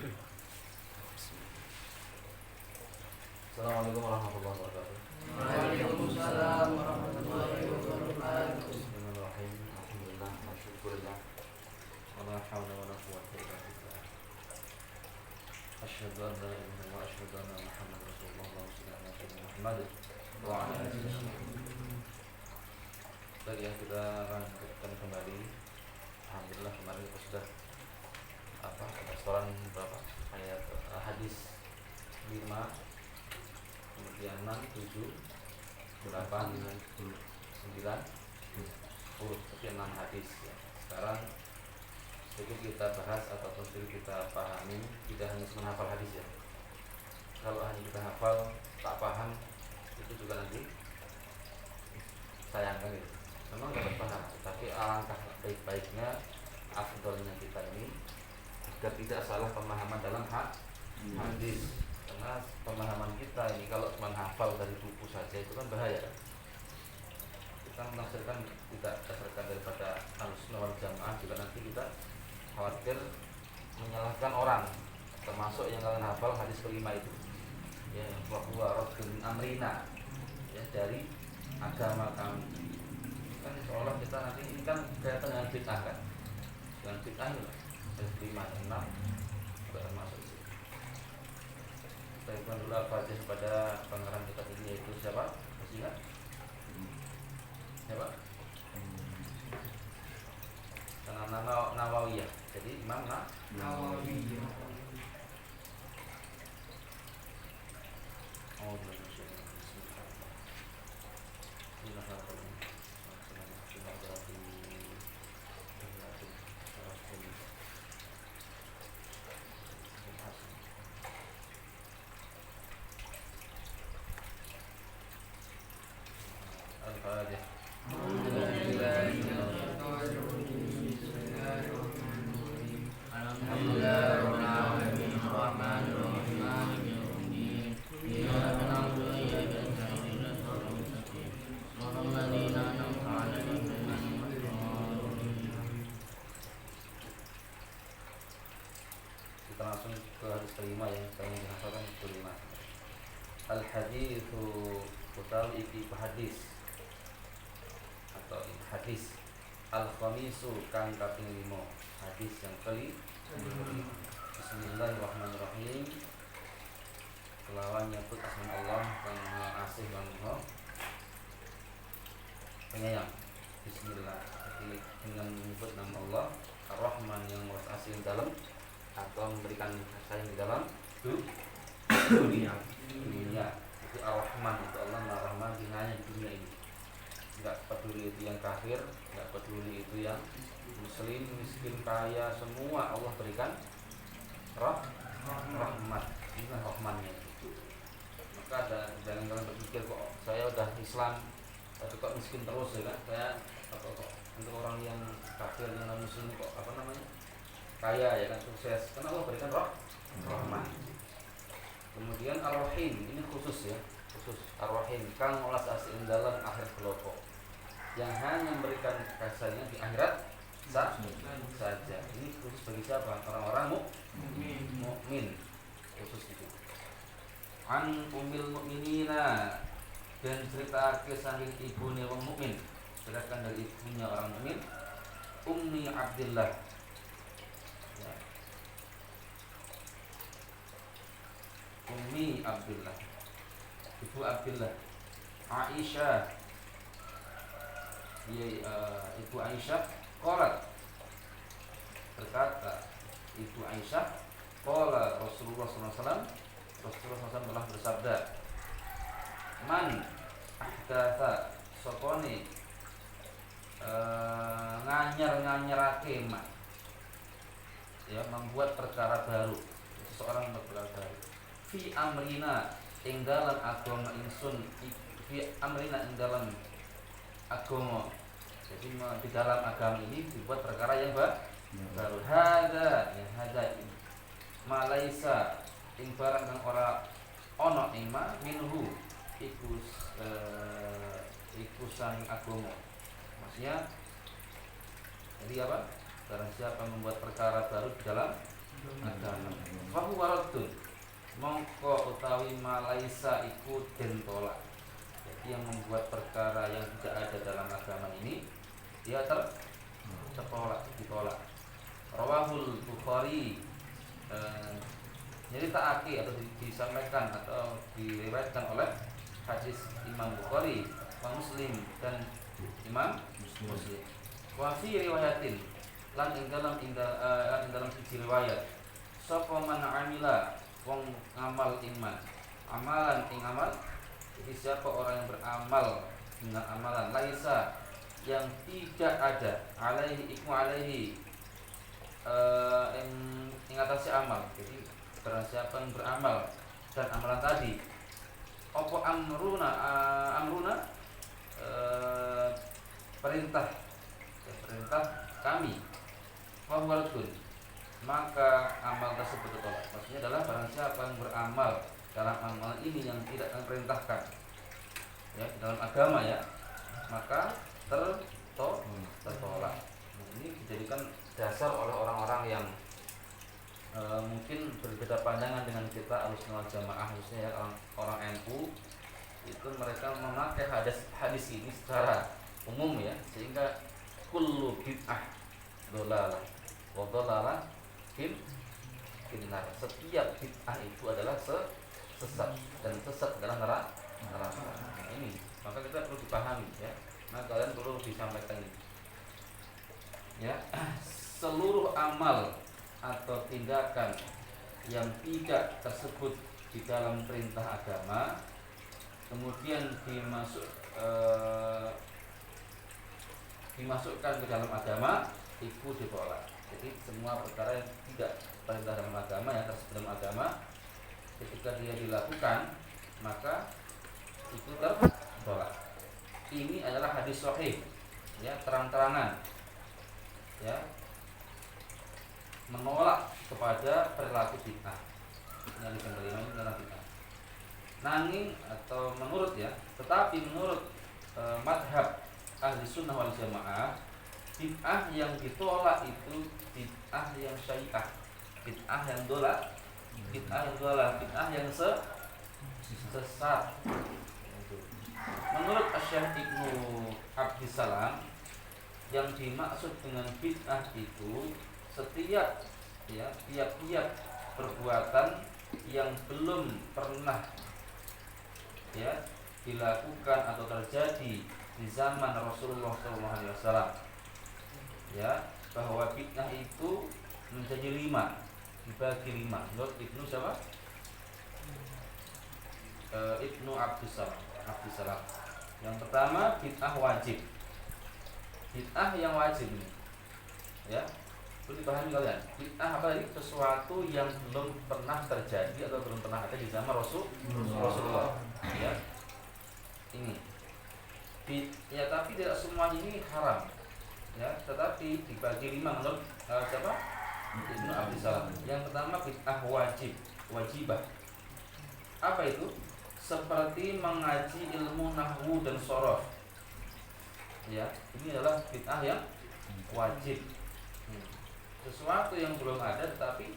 Assalamualaikum warahmatullahi wabarakatuh. Waalaikumsalam warahmatullahi wabarakatuh. Bismillahirrahmanirrahim. Alhamdulillah wa syukurillah. Wa la hawla wa la quwwata illa billah. Asyhadu an la ilaha illallah wa asyhadu anna Muhammadar Rasulullah sallallahu alaihi wasallam. Wa ala alihi wasallam. Baik ya, kita lanjutkan kembali. Alhamdulillah kemarin kita sudah restoran berapa? Ayat hadis 5, kemudian 6, 7, 8, 9, 10, sekian 6 hadis ya. Sekarang sedikit kita bahas ataupun sedikit kita pahami, tidak hanya menghafal hadis ya. Kalau hanya kita hafal tak paham, itu juga nanti sayangkan gitu. Memang dapat paham, tapi alangkah baik-baiknya, afdolnya kita ini agar tidak salah pemahaman dalam hadis. Karena pemahaman kita ini kalau cuma hafal dari buku saja itu kan bahaya. Kita menafsirkan tidak berdasarkan daripada Ahlussunnah wal Jamaah, juga nanti kita khawatir menyalahkan orang, termasuk yang kalian hafal hadis kelima itu ya, bahwa raddun amrina ya, dari agama kami. Kan seolah kita nanti ini kan kaitan dengan bid'ah kan, dengan bid'ah ini lah. Hadis 5 dan 6 juga termasuk itu. Saya ulang dulu al-Fatihah kepada pengarang kitab ini, yaitu siapa? Masih ingat? Siapa? Karena Nawawiyah. Jadi Imam Nawawiyah. Oh, kita langsung ke hadis kelima yang pengen dihafalkan, kelima. Al-haditsu utawi iki hadis atau hadis al-khamisu kang kaping 5, hadis yang kelima. Bismillahirrahmanirrahim. Kelawan nyebut asma Allah kang Maha Asih lan Maha Penyayang. Bismillah. Jadi dengan menyebut nama Allah Ar-Rahman yang Maha Asih dalam atau memberikan sayang di dalam dunia. Itu Ar-Rahman, itu Allah Ar-Rahman dinanya di dunia ini. Enggak peduli itu yang kafir, enggak peduli itu yang muslim, miskin, kaya, semua Allah berikan rahmat. Inilah rahmannya. Maka jangan kalian berpikir kok saya udah Islam tapi kok miskin terus ya kan. Saya kok untuk orang yang kafir yang non muslim kok kaya ya kan, sukses. Karena Allah berikan rahmat. Kemudian Ar-Rahim, ini khusus ya, khusus Ar-Rahim kang olas asih dalam akhir kelompok, yang hanya memberikan kasihnya di akhirat saja. Ini khusus bagi siapa? Orang-orang mukmin, khusus itu. An umil mukminina, dan cerita kisah ibunya orang mukmin, ceritakan dari ibunya orang mukmin, Ummi Abdillah. Ya. Ummi Abdillah, ibu Abdillah, Aisyah. Ibu Aisyah qalat, berkata ibu Aisyah, qala Rasulullah SAW, Rasulullah SAW telah bersabda, man ahdatha sopone nganyar-nganyarake man, ya, membuat perkara baru, seseorang membuat perkara baru, fi amrina ing dalam agama ingsun, fi amrina ing dalam agama. Jadi di dalam agama ini dibuat perkara yang baru. Hada, ya hada malaisa ing barang kang ora ana ing ma minhu iku sang agama. Maksudnya jadi apa? Barang siapa membuat perkara baru di dalam agama. Fahu waradun mongko utawi malaisa iku den tolak. Jadi yang membuat perkara yang tidak ada dalam agama ini dia tertolak, ditolak. Rawahul Bukhari nyeritakake atau disampaikan atau diriwayatkan oleh hadis Imam Bukhari, Imam Muslim dan Imam Muslim. Wa fi riwayatin lan ing dalam siji riwayat sapa man amila wong ngamal iman amalan ing amal. Jadi siapa orang yang beramal dengan amalan laisa yang tidak ada alaihi iku alaihi ing atase amal. Jadi barang siapa yang beramal dan amalan tadi apa amruna perintah kami fahuwaladun maka amal tersebut ditolak. Maksudnya adalah barang siapa yang beramal dalam amal ini yang tidak diperintahkan ya dalam agama ya, maka tertolak. Nah, ini dijadikan dasar oleh orang-orang yang mungkin berbeda pandangan dengan kita Ahlussunnah wal Jamaah, khususnya ya orang NU itu mereka memakai hadis ini secara umum ya, sehingga kullu bid'ah dhalalah wa dhalalah finnar. Setiap bid'ah itu adalah sesat dan sesat adalah neraka. Nah, ini maka kita perlu dipahami ya. Nah, kalian perlu disampaikan ini. Ya, seluruh amal atau tindakan yang tidak tersebut di dalam perintah agama kemudian dimasukkan ke dalam agama itu ditolak. Jadi semua perkara yang tidak perintah dalam agama yang tersebut dalam agama ketika dia dilakukan maka itu tertolak. Ini adalah hadis sahih ya, terang-terangan ya, menolak kepada perilaku bid'ah. Yang kelima ini adalah bid'ah. Nanging atau menurut ya, tetapi menurut madhab ahli sunnah wal jamaah, bid'ah yang ditolak itu bid'ah yang syai'ah, bid'ah yang dolak, bid'ah yang sesat. Menurut Syekh Ibnu Abdissalam, yang dimaksud dengan bid'ah itu setiap perbuatan yang belum pernah ya dilakukan atau terjadi di zaman Rasulullah SAW. Ya, bahwa bid'ah itu menjadi 5, dibagi 5. Menurut Ibnu siapa? Ibnu Abdissalam. Yang pertama bid'ah wajib. Bid'ah yang wajib ini ya, perlu dipahami kalian. Bid'ah apa tadi? Sesuatu yang belum pernah terjadi atau belum pernah ada di zaman Rasulullah ya. Ini ya, tapi tidak semuanya ini haram ya, tetapi dibagi 5 menurut siapa? Ibnu Abdissalam. Yang pertama bid'ah wajibah. Apa itu? Seperti mengaji ilmu nahwu dan shorof ya, ini adalah bid'ah yang wajib. Sesuatu yang belum ada tetapi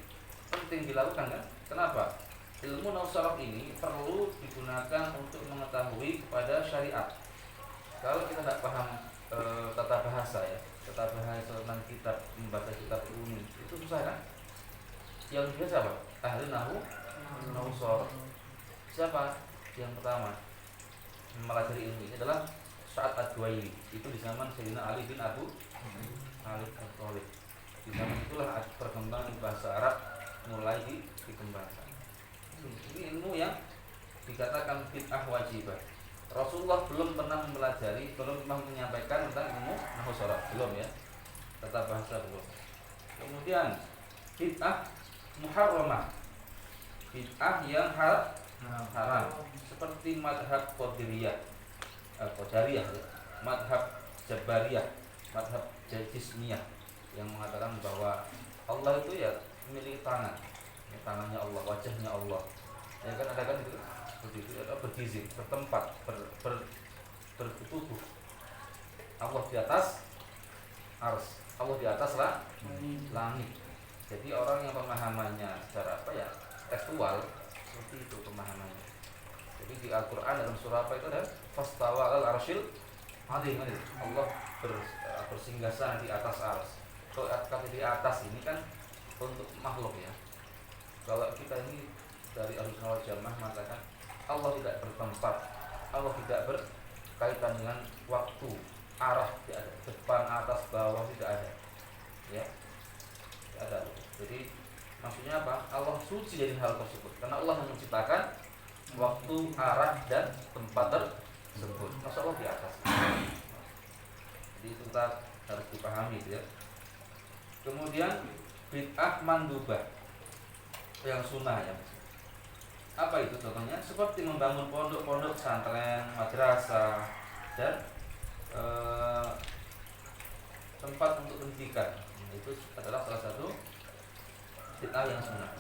penting dilakukan kan? Kenapa? Ilmu nahwu shorof ini perlu digunakan untuk mengetahui kepada syariat. Kalau kita tidak paham tata bahasa ya, tata bahasa tentang kitab, membaca kitab umum itu susah kan? Yang biasa apa? Ahli nahwu shorof. Siapa? Yang pertama mempelajari ilmu ini adalah Sa'ad Ad-Duwaili. Itu di zaman Sayyidina Ali bin Abu Thalib. Di zaman itulah perkembangan bahasa Arab mulai dikembangkan. Ini ilmu yang dikatakan bid'ah wajibah. Rasulullah belum pernah mempelajari, belum pernah menyampaikan tentang ilmu nahwu shorof, belum ya. Tata bahasa belum. Kemudian bid'ah muharramah. Bid'ah yang haram. Seperti madhab Qadariyah ya, madhab Jabariyah, madhab Jismiyah yang mengatakan bahwa Allah itu ya memiliki tangan ya, tangannya Allah, wajahnya Allah ya kan, ada kan itu seperti itu, berdiri, bertempat, bertubuh. Allah di atas ars, Allah di atas langit. Jadi orang yang pemahamannya secara apa ya, tekstual, seperti itu pemahamannya. Jadi di Al-Quran dalam surah apa itu ada fastawa al arsyil azim. Allah bersinggasana di atas ars. Kalau kata di atas ini kan untuk makhluk ya. Kalau kita ini dari Ahlussunnah wal Jamaah mengatakan Allah tidak bertempat, Allah tidak berkaitan dengan waktu, arah tidak ada, depan, atas, bawah tidak ada, ya, tidak ada. Jadi maksudnya apa? Allah suci dari hal tersebut, karena Allah yang menciptakan waktu, arah dan tempat tersebut. Masa Allah di atas. Jadi itu kita harus dipahami, ya. Kemudian bid'ah mandubah yang sunnah ya. Apa itu contohnya? Seperti membangun pondok-pondok pesantren, madrasah dan tempat untuk pendidikan. Itu adalah salah satu bid'ah yang sunnah.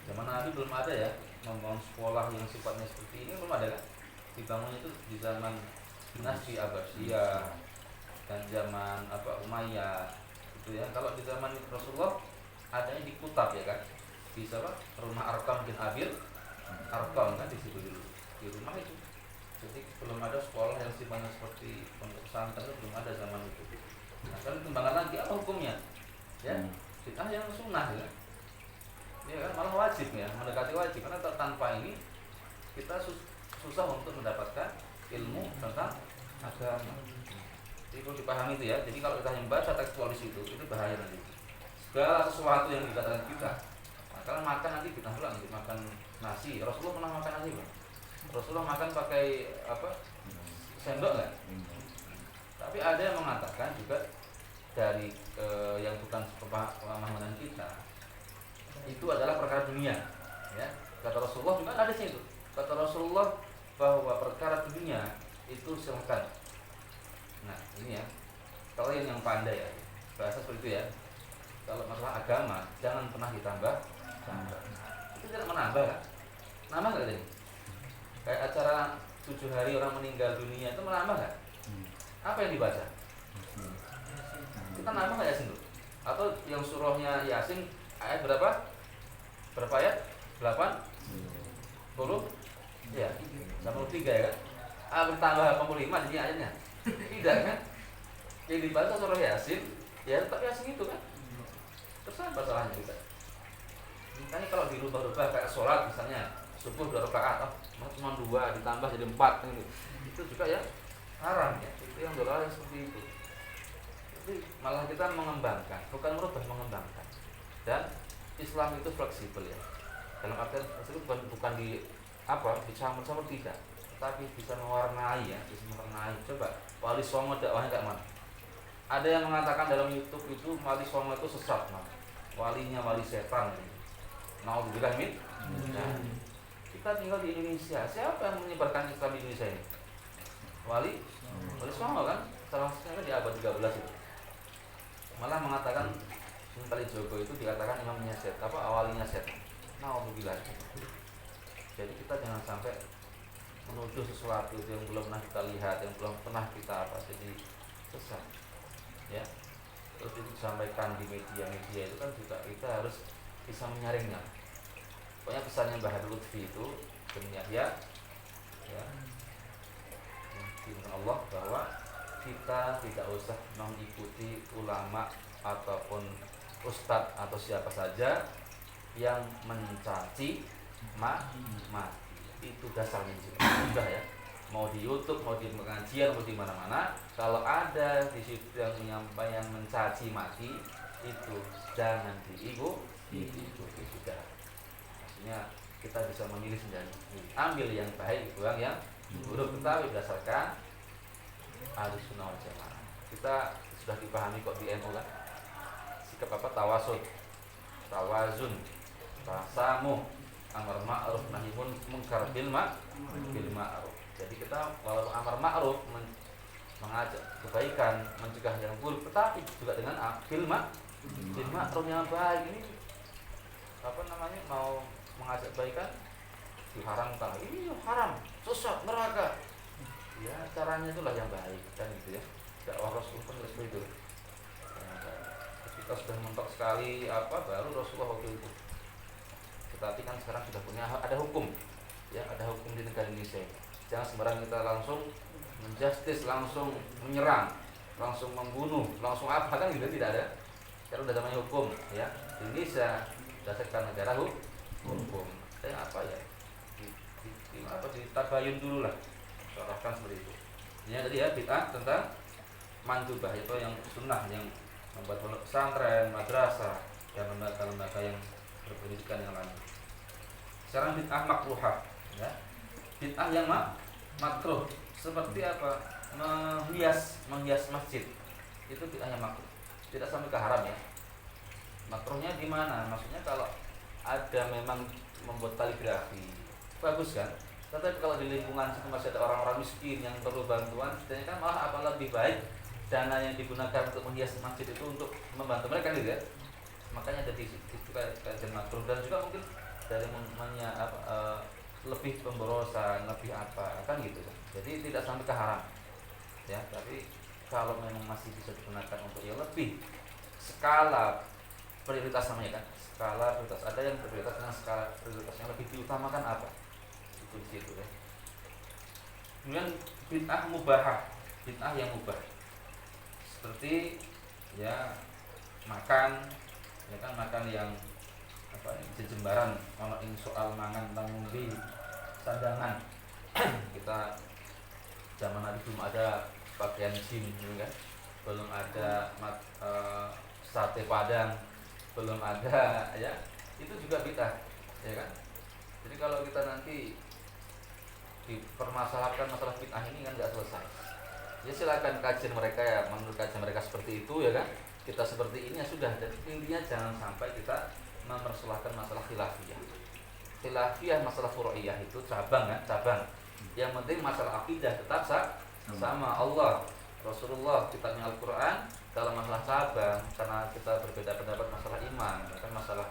Zaman Nabi belum ada ya membangun sekolah yang sifatnya seperti ini, belum ada kan? Dibangun itu di zaman dinasti Abbasiyah dan zaman Umayyah gitu ya. Kalau di zaman Rasulullah adanya di Kutab ya kan, di rumah Arqam bin Abil Arqam kan di situ dulu, di rumah itu. Jadi belum ada sekolah yang sifatnya seperti pondok pesantren, itu belum ada zaman itu. Nah, kan kembangan lagi apa hukumnya? Ya, bid'ah yang sunnah ya. Ya kan malah wajib ya, mendekati wajib, karena tanpa ini kita susah untuk mendapatkan ilmu tentang agama. Jadi perlu dipahami itu ya. Jadi kalau kita yang baca tekstual di situ itu bahaya nanti. Segala sesuatu yang dikatakan kita, kalau makan nanti kita ulang, nanti makan nasi. Rasulullah pernah makan nasi bang? Rasulullah makan pakai apa? Sendok nggak? Tapi ada yang mengatakan juga dari yang bukan pemahaman kita, itu adalah perkara dunia. Ya, kata Rasulullah juga ada sih itu. Kata Rasulullah bahwa perkara dunia itu silakan. Nah ini ya, kalau yang pandai ya bahasa seperti itu ya. Kalau masalah agama jangan pernah ditambah. Itu tidak menambah kan? Nambah nggak ini? Kayak acara 7 hari orang meninggal dunia itu menambah nggak? Apa yang dibaca? Kita nambah nggak Yasin tuh? Atau yang surahnya Yasin ayat berapa? Berapa ayat? 80? Ya, 83 ya kan? Bertambah 85 jadi ayatnya? Tidak kan? Yang dibaca surah Yasin, ya tetap Yasin itu kan? Terus apa salahnya kita? Makanya kalau dirubah-rubah kayak sholat misalnya subuh 2 rakaat, cuma 2 ditambah jadi 4 gitu. Itu juga ya haram ya. Itu yang dolar seperti itu. Jadi malah kita mengembangkan, bukan merubah, mengembangkan. Dan Islam itu fleksibel ya. Dalam artian tersebut bukan dicampur-campur tidak, tapi bisa mewarnai ya, bisa mewarnai. Coba Wali Songo dakwahnya kayak mana? Ada yang mengatakan dalam YouTube itu Wali Songo itu sesat, man. Walinya wali setan. Nauzubillah min. Nah, kita tinggal di Indonesia. Siapa yang menyebarkan Islam di Indonesia ini? Wali Songo kan? Salah satunya di abad 13 itu. Malah mengatakan Sunan Kalijogo itu dikatakan imamnya setan, awalinya setan. Nauzubillah. Jadi kita jangan sampai menuduh sesuatu yang belum pernah kita lihat, yang belum pernah kita jadi sesat. Ya. Terus itu disampaikan di media-media itu kan juga kita harus bisa menyaringnya. Pokoknya pesannya Mbah Lutfi itu demikian ya. Diingat Allah bahwa kita tidak usah mengikuti ulama ataupun ustadz atau siapa saja yang mencaci mati. Itu dasarnya sudah ya. Mau di YouTube, mau di pengajian, mau di mana-mana, kalau ada di situ yang menyampaikan mencaci maki, itu jangan diikuti sudah. Maksudnya kita bisa memilih sendiri, ambil yang baik, buang yang buruk, tetapi berdasarkan Ahlussunnah wal Jamaah. Kita sudah dipahami kok di NU kan, sikap apa? Tawazun, tasamuh, amar ma'ruf nahi munkar bil ma'ruf. Jadi kita walaupun amar ma'ruf mengajak kebaikan, mencegah yang buruk, tetapi juga dengan bil ma'ruf yang baik. Ini mau mengajak kebaikan diharamkan. Ini haram, sesat, neraka. Ya, caranya itulah yang baik kan gitu ya. Dakwah Rasul pun seperti itu. Ketika kita sudah mentok sekali baru Rasulullah waktu itu. Tetapi kan sekarang sudah punya ada hukum, ya ada hukum di negara Indonesia. Jangan sembarang kita langsung menjustis, langsung menyerang, langsung membunuh, langsung apa kan gitu, tidak ada. Karena udah namanya hukum, ya di Indonesia berdasarkan negara hukum. Ditabayun dulu lah, seolah seperti itu. Ini tadi ya bid'ah tentang mandubah, itu yang sunnah, yang membuat pondok pesantren, madrasah, dan lembaga-lembaga yang berpendidikan yang lain. Sekarang bid'ah makruhah, ya. Bid'ah yang makruh seperti apa? Menghias masjid. Itu bid'ah yang makruh. Tidak sampai ke haram ya. Makruhnya di mana? Maksudnya kalau ada memang membuat kaligrafi, bagus kan? Tetapi kalau di lingkungan situ masih ada orang-orang miskin yang perlu bantuan, sebenarnya kan malah apa lebih baik dana yang digunakan untuk menghias masjid itu untuk membantu mereka gitu ya. Makanya ada di situ kajian makruh, dan juga mungkin dari lebih pemborosan, lebih apa kan gitu kan. Jadi tidak sampai ke haram. Ya, tapi kalau memang masih bisa digunakan untuk yang lebih skala prioritas namanya kan. Skala prioritas, ada yang prioritas dengan skala prioritasnya lebih diutamakan apa? Itu di situ ya. Kemudian bid'ah mubahah, bid'ah yang mubah. Seperti ya makan, ya kan, makan yang jejembaran, kalau ini soal mangan namun di sandangan. Kita zaman Nabi belum ada pakaian jin gitu kan, belum ada sate padang, belum ada, ya itu juga bid'ah, ya kan. Jadi kalau kita nanti dipermasalahkan masalah bid'ah ini kan nggak selesai. Ya silakan kajian mereka, ya menurut kajian mereka seperti itu, ya kan. Kita seperti ini ya sudah. Dan intinya jangan sampai kita mempersoalkan masalah khilafiyah. Khilafiyah masalah furu'iyah itu cabang kan, cabang. Yang penting masalah akidah tetap sama Allah, Rasulullah, kitabnya Al-Quran. Dalam masalah cabang, karena kita berbeda pendapat masalah iman, kan masalah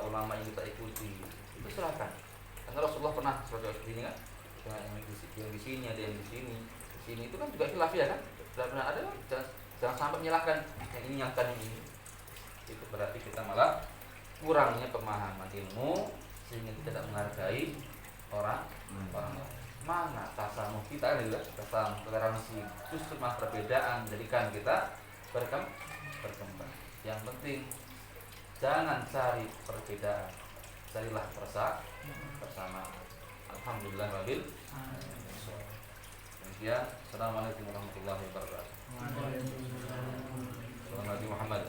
ulama yang kita ikuti, itu silakan. Karena Rasulullah pernah seperti ini kan, yang di sini ada yang di sini itu kan juga khilafiyah kan. Benar ada, jangan sampai menyalahkan yang ini nyangkan yang ini. Itu berarti kita malah kurangnya pemahaman ilmu sehingga kita tidak menghargai orang lain. Mana tasamuh kita kan juga, tasamuh toleransi, justru malah perbedaan menjadikan kita berkembang. Yang penting jangan cari perbedaan, carilah bersama. Alhamdulillah rabbil alamin. Demikian, assalamualaikum warahmatullahi wabarakatuh. Assalamualaikum Muhammad.